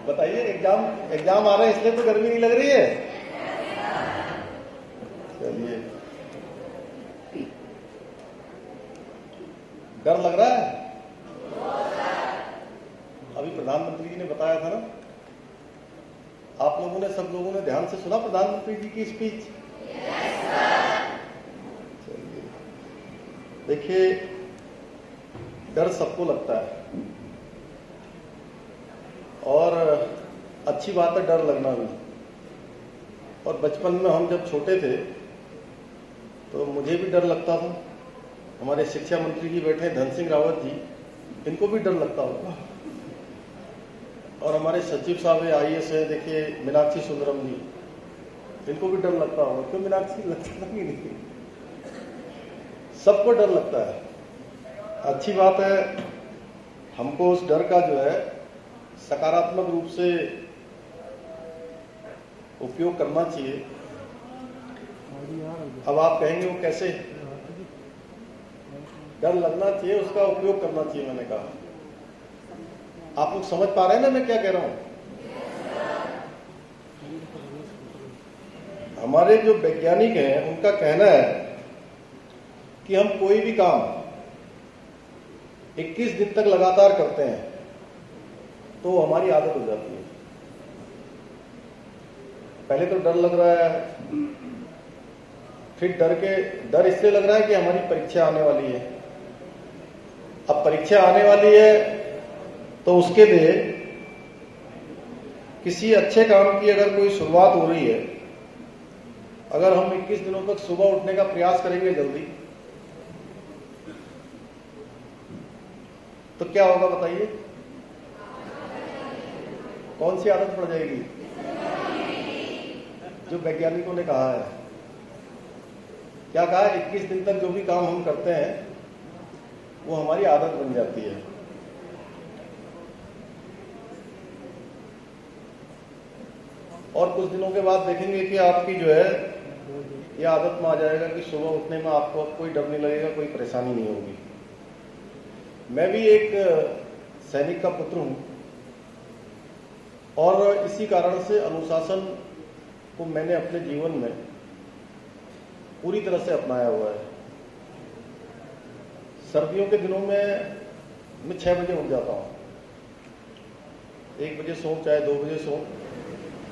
बताइए, एग्जाम आ रहे हैं इसलिए तो गर्मी नहीं लग रही है। चलिए, डर लग रहा है? अभी प्रधानमंत्री जी ने बताया था ना, आप लोगों ने, सब लोगों ने ध्यान से सुना प्रधानमंत्री जी की स्पीच? चलिए, देखिए, डर सबको लगता है और अच्छी बात है डर लगना भी। और बचपन में हम जब छोटे थे तो मुझे भी डर लगता था। हमारे शिक्षा मंत्री जी बैठे धन सिंह रावत जी, इनको भी डर लगता होगा। और हमारे सचिव साहब IAS है, देखिए मीनाक्षी सुंदरम जी, इनको भी डर लगता होगा। क्यों मीनाक्षी, लगता ही नहीं? सबको डर लगता है। अच्छी बात है, हमको उस डर का जो है सकारात्मक रूप से उपयोग करना चाहिए। अब आप कहेंगे वो कैसे? डर लगना चाहिए, उसका उपयोग करना चाहिए। मैंने कहा, आप लोग समझ पा रहे हैं ना मैं क्या कह रहा हूं? हमारे जो वैज्ञानिक हैं उनका कहना है कि हम कोई भी काम 21 दिन तक लगातार करते हैं तो हमारी आदत हो जाती है। पहले तो डर लग रहा है, फिर डर इसलिए लग रहा है कि हमारी परीक्षा आने वाली है। अब परीक्षा आने वाली है तो उसके लिए किसी अच्छे काम की अगर कोई शुरुआत हो रही है, अगर हम 21 दिनों तक सुबह उठने का प्रयास करेंगे जल्दी, तो क्या होगा बताइए? कौन सी आदत पड़ जाएगी? जो वैज्ञानिकों ने कहा है, क्या कहा है? 21 दिन तक जो भी काम हम करते हैं वो हमारी आदत बन जाती है। और कुछ दिनों के बाद देखेंगे कि आपकी जो है ये आदत में आ जाएगा कि सुबह उठने में आपको कोई डर नहीं लगेगा, कोई परेशानी नहीं होगी। मैं भी एक सैनिक का पुत्र हूं और इसी कारण से अनुशासन को मैंने अपने जीवन में पूरी तरह से अपनाया हुआ है। सर्दियों के दिनों में मैं 6 बजे उठ जाता हूं। 1 बजे सो चाहे 2 बजे सो,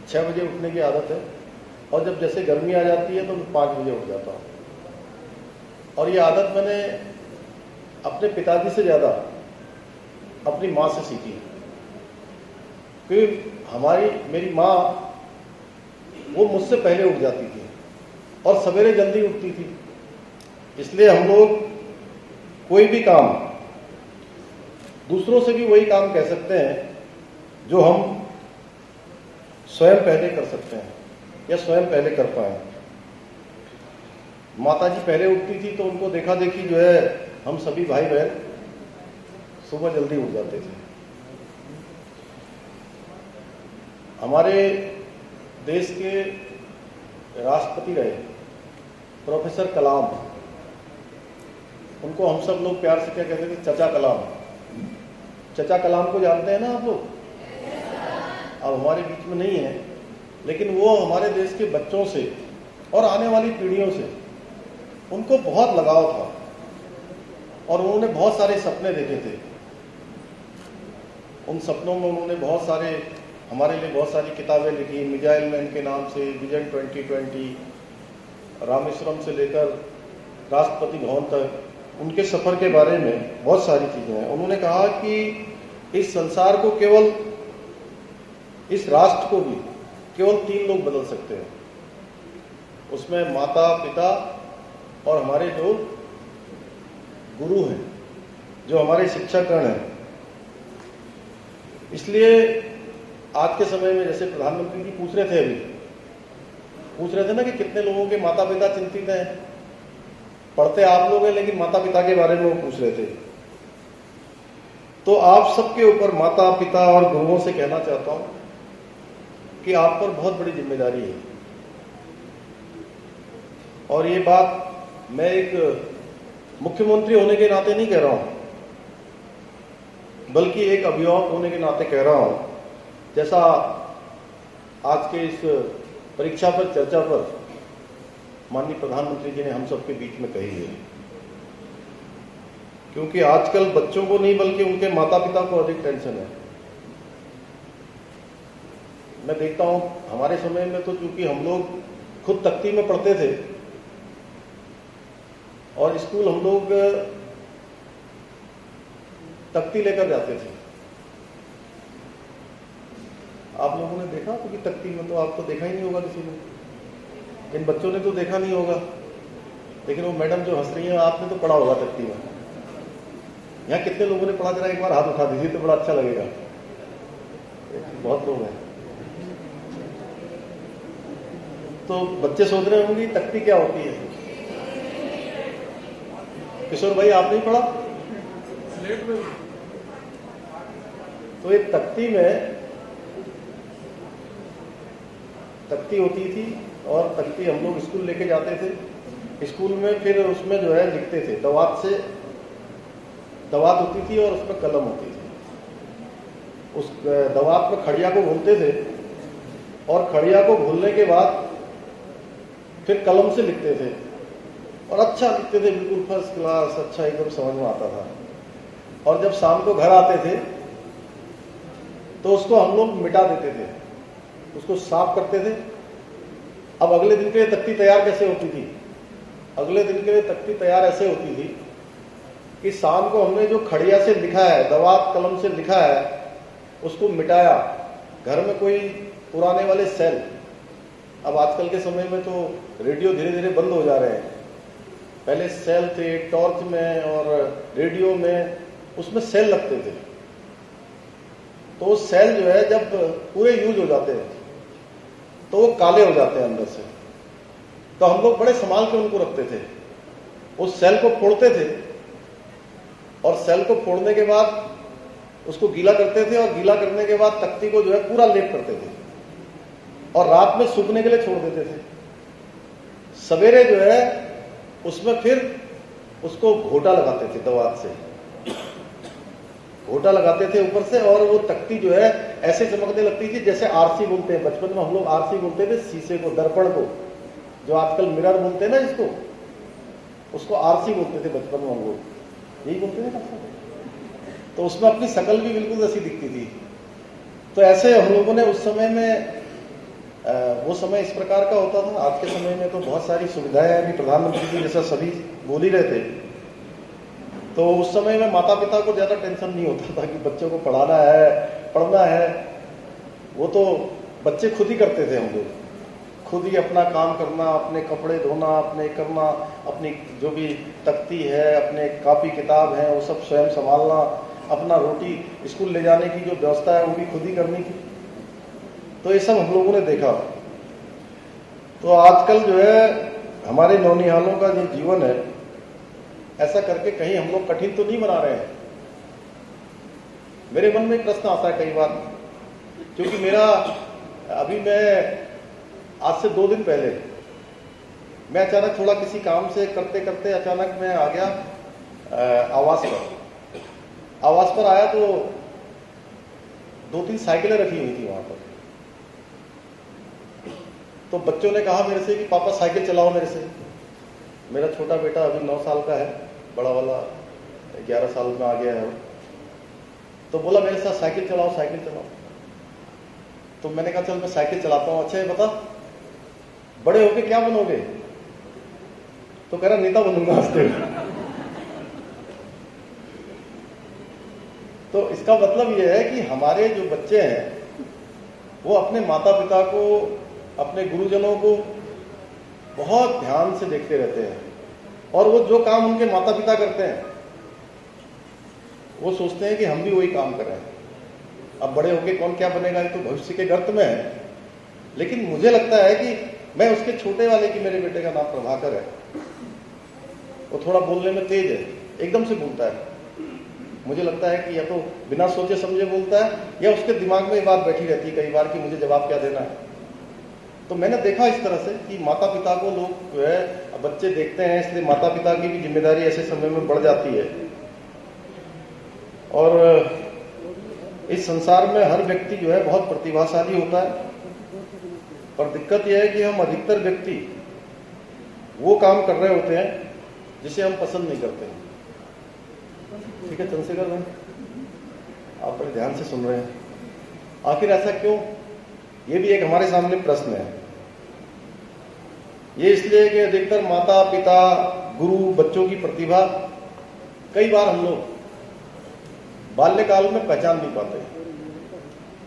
6 बजे उठने की आदत है। और जब जैसे गर्मी आ जाती है तो मैं 5 बजे उठ जाता हूं। और ये आदत मैंने अपने पिताजी से ज्यादा अपनी माँ से सीखी, क्योंकि मेरी माँ वो मुझसे पहले उठ जाती थी और सवेरे जल्दी उठती थी। इसलिए हम लोग कोई भी काम दूसरों से भी वही काम कह सकते हैं जो हम स्वयं पहले कर सकते हैं या स्वयं पहले कर पाए। माताजी पहले उठती थी तो उनको देखा देखी जो है हम सभी भाई बहन सुबह जल्दी उठ जाते थे। हमारे देश के राष्ट्रपति रहे प्रोफेसर कलाम, उनको हम सब लोग प्यार से क्या कहते थे? चचा कलाम। चचा कलाम को जानते हैं ना आप लोग? अब हमारे बीच में नहीं है, लेकिन वो हमारे देश के बच्चों से और आने वाली पीढ़ियों से उनको बहुत लगाव था और उन्होंने बहुत सारे सपने देखे थे। उन सपनों में उन्होंने बहुत सारे, हमारे लिए बहुत सारी किताबें लिखी। मिजाइल मैन के नाम से, विजन 2020, रामेश्वरम से लेकर राष्ट्रपति भवन तक उनके सफर के बारे में बहुत सारी चीजें हैं। उन्होंने कहा कि इस संसार को केवल, इस राष्ट्र को भी केवल 3 लोग बदल सकते हैं, उसमें माता पिता और हमारे जो गुरु हैं, जो हमारे शिक्षागण हैं। इसलिए आज के समय में जैसे प्रधानमंत्री जी पूछ रहे थे ना कि कितने लोगों के माता पिता चिंतित हैं। पढ़ते आप लोग हैं लेकिन माता पिता के बारे में वो पूछ रहे थे। तो आप सबके ऊपर, माता पिता और गुरुओं से कहना चाहता हूं कि आप पर बहुत बड़ी जिम्मेदारी है। और ये बात मैं एक मुख्यमंत्री होने के नाते नहीं कह रहा हूं, बल्कि एक अभिभावक होने के नाते कह रहा हूं जैसा आज के इस परीक्षा पर चर्चा पर माननीय प्रधानमंत्री जी ने हम सबके बीच में कही है, क्योंकि आजकल बच्चों को नहीं बल्कि उनके माता पिता को अधिक टेंशन है। मैं देखता हूं हमारे समय में तो चूंकि हम लोग खुद तख्ती में पढ़ते थे और स्कूल हम लोग तख्ती लेकर जाते थे। आप लोगों ने देखा क्योंकि तख्ती में तो आपको देखा ही नहीं होगा किसी ने, इन बच्चों ने तो देखा नहीं होगा, लेकिन वो मैडम जो हंस रही है आपने तो पढ़ा होगा तख्ती में। यहाँ कितने लोगों ने पढ़ा, जरा एक बार हाथ उठा दीजिए तो बड़ा अच्छा लगेगा। बहुत लोग हैं। तो बच्चे सोच रहे होंगे तख्ती क्या होती है। किशोर भाई आपने ही पढ़ा? तो एक तख्ती होती थी और तख्ती हम लोग स्कूल लेके जाते थे। स्कूल में फिर उसमें जो है लिखते थे, दवात होती थी और उसमें कलम होती थी। उस दवात में खड़िया को घूमते थे और खड़िया को घूमने के बाद फिर कलम से लिखते थे और अच्छा लिखते थे, बिल्कुल फर्स्ट क्लास, अच्छा एकदम समझ में आता था। और जब शाम को घर आते थे तो उसको हम लोग मिटा देते थे, उसको साफ करते थे। अब अगले दिन के लिए तख्ती तैयार कैसे होती थी? अगले दिन के लिए तख्ती तैयार ऐसे होती थी कि शाम को हमने जो खड़िया से लिखा है, दवात कलम से लिखा है, उसको मिटाया। घर में कोई पुराने वाले सेल, अब आजकल के समय में तो रेडियो धीरे धीरे बंद हो जा रहे हैं, पहले सेल थे टॉर्च में और रेडियो में, उसमें सेल लगते थे। तो वो सेल जो है जब पूरे यूज हो जाते हैं तो वो काले हो जाते हैं अंदर से। तो हम लोग बड़े संभाल के उनको रखते थे। उस सेल को फोड़ते थे और सेल को फोड़ने के बाद उसको गीला करते थे और गीला करने के बाद तख्ती को जो है पूरा लेप करते थे और रात में सूखने के लिए छोड़ देते थे। सवेरे जो है उसमें फिर उसको घोटा लगाते थे, दवात से घोटा लगाते थे ऊपर से, और वो तख्ती जो है ऐसे चमकने लगती थी जैसे आरसी बोलते हैं। बचपन में हम लोग आरसी बोलते थे शीशे को, दर्पण को, जो आजकल मिरर बोलते हैं ना जिसको, उसको आरसी बोलते थे बचपन में हम लोग, यही बोलते थे ना। तो उसमें अपनी शकल भी बिल्कुल ऐसी दिखती थी। तो ऐसे हम लोगों ने उस समय में वो समय इस प्रकार का होता था। आज के समय में तो बहुत सारी सुविधाएं हैं, अभी प्रधानमंत्री जी जैसा सभी बोल ही रहे थे। तो उस समय में माता पिता को ज्यादा टेंशन नहीं होता था कि बच्चों को पढ़ाना है, पढ़ना है। वो तो बच्चे खुद ही करते थे। हम लोग खुद ही अपना काम करना, अपने कपड़े धोना, अपने करना, अपनी जो भी तख्ती है, अपने कॉपी किताब है, वो सब स्वयं संभालना, अपना रोटी स्कूल ले जाने की जो व्यवस्था है वो भी खुद ही करनी थी। तो ये सब हम लोगों ने देखा। तो आजकल जो है हमारे नौनिहालों का जो जीवन है, ऐसा करके कहीं हम लोग कठिन तो नहीं बना रहे हैं। मेरे मन में एक प्रश्न आता है कई बार, क्योंकि मेरा अभी मैं आज से 2 दिन पहले मैं अचानक थोड़ा किसी काम से करते करते अचानक मैं आ गया आवास पर आया तो 2-3 साइकिलें रखी हुई थी वहां पर। तो बच्चों ने कहा मेरे से कि पापा साइकिल चलाओ मेरे से। मेरा छोटा बेटा अभी 9 साल का है, बड़ा वाला 11 साल में आ गया है। तो बोला मेरे साथ साइकिल चलाओ, साइकिल चलाओ। तो मैंने कहा चल मैं साइकिल चलाता हूँ। अच्छा ये बता बड़े होके क्या बनोगे? तो कह रहा नेता बनूंगा हंसते हुए। तो इसका मतलब यह है कि हमारे जो बच्चे हैं वो अपने माता पिता को, अपने गुरुजनों को बहुत ध्यान से देखते रहते हैं, और वो जो काम उनके माता पिता करते हैं वो सोचते हैं कि हम भी वही काम कर रहे हैं। अब बड़े होके कौन क्या बनेगा ये तो भविष्य के गर्त में है, लेकिन मुझे लगता है कि मैं उसके छोटे वाले की, मेरे बेटे का नाम प्रभाकर है, वो थोड़ा बोलने में तेज है, एकदम से बोलता है। मुझे लगता है कि या तो बिना सोचे समझे बोलता है या उसके दिमाग में ये बात बैठी रहती है कई बार कि मुझे जवाब क्या देना है। तो मैंने देखा इस तरह से कि माता पिता को लोग जो है बच्चे देखते हैं, इसलिए माता पिता की भी जिम्मेदारी ऐसे समय में बढ़ जाती है। और इस संसार में हर व्यक्ति जो है बहुत प्रतिभाशाली होता है, पर दिक्कत यह है कि हम अधिकतर व्यक्ति वो काम कर रहे होते हैं जिसे हम पसंद नहीं करते हैं। ठीक है चंद्रशेखर भाई, आप बड़े ध्यान से सुन रहे हैं। आखिर ऐसा क्यों? ये भी एक हमारे सामने प्रश्न है। ये इसलिए कि अधिकतर माता पिता गुरु बच्चों की प्रतिभा कई बार हम लोग बाल्यकाल में पहचान नहीं पाते,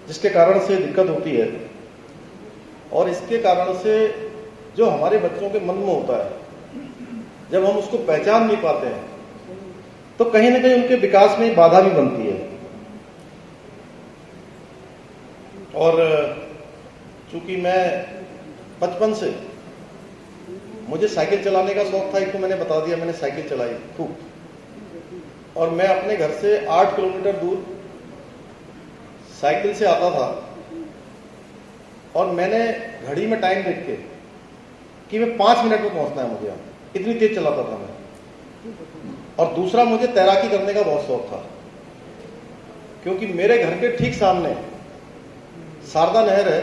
जिसके कारण से दिक्कत होती है। और इसके कारण से जो हमारे बच्चों के मन में होता है, जब हम उसको पहचान नहीं पाते हैं तो कहीं ना कहीं उनके विकास में बाधा भी बनती है। और चूंकि मैं बचपन से मुझे साइकिल चलाने का शौक था, एक तो मैंने बता दिया, मैंने साइकिल चलाई खूब। और मैं अपने घर से 8 किलोमीटर दूर साइकिल से आता था और मैंने घड़ी में टाइम देख के कि मैं 5 मिनट में पहुंचना है मुझे, यहाँ इतनी तेज चलाता था मैं। और दूसरा, मुझे तैराकी करने का बहुत शौक था, क्योंकि मेरे घर के ठीक सामने शारदा नहर है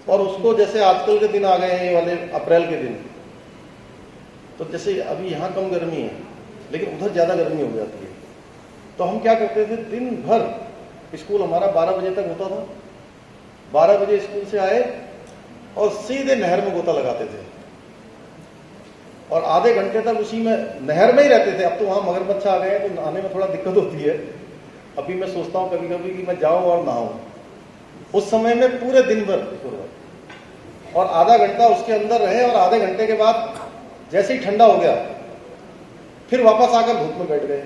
और उसको जैसे आजकल के दिन आ गए हैं ये वाले अप्रैल के दिन, तो जैसे अभी यहाँ कम गर्मी है लेकिन उधर ज्यादा गर्मी हो जाती है। तो हम क्या करते थे, दिन भर स्कूल हमारा 12 बजे तक होता था, 12 बजे स्कूल से आए और सीधे नहर में गोता लगाते थे और आधे घंटे तक उसी में नहर में ही रहते थे। अब तो वहां मगरमच्छ आ गए तो नहाने में थोड़ा दिक्कत होती है। अभी मैं सोचता हूँ कभी कभी कि मैं जाऊं और नहाऊं। उस समय में पूरे दिन भर और आधा घंटा उसके अंदर रहे और आधे घंटे के बाद जैसे ही ठंडा हो गया फिर वापस आकर धूप में बैठ गए।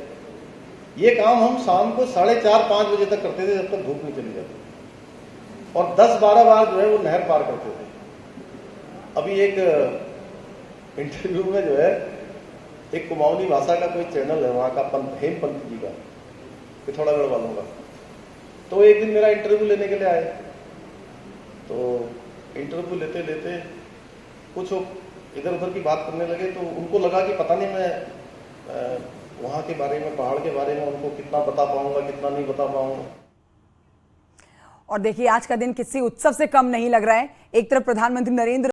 ये काम हम शाम को 4:30-5 बजे तक करते थे, जब तक धूप नहीं चली जाती। और 10-12 बार जो है वो नहर पार करते थे। अभी एक इंटरव्यू में जो है एक कुमाऊनी भाषा का कोई चैनल है वहां का, हेमपंत जी का, पिथौरागढ़ वालों का, तो एक दिन मेरा इंटरव्यू लेने के लिए आए। तो इंटरव्यू लेते लेते कुछ इधर उधर की बात करने लगे, तो उनको लगा कि पता नहीं मैं वहां के बारे में, पहाड़ के बारे में उनको कितना बता पाऊंगा, कितना नहीं बता पाऊंगा। और देखिए आज का दिन किसी उत्सव से कम नहीं लग रहा है। एक तरफ प्रधानमंत्री नरेंद्र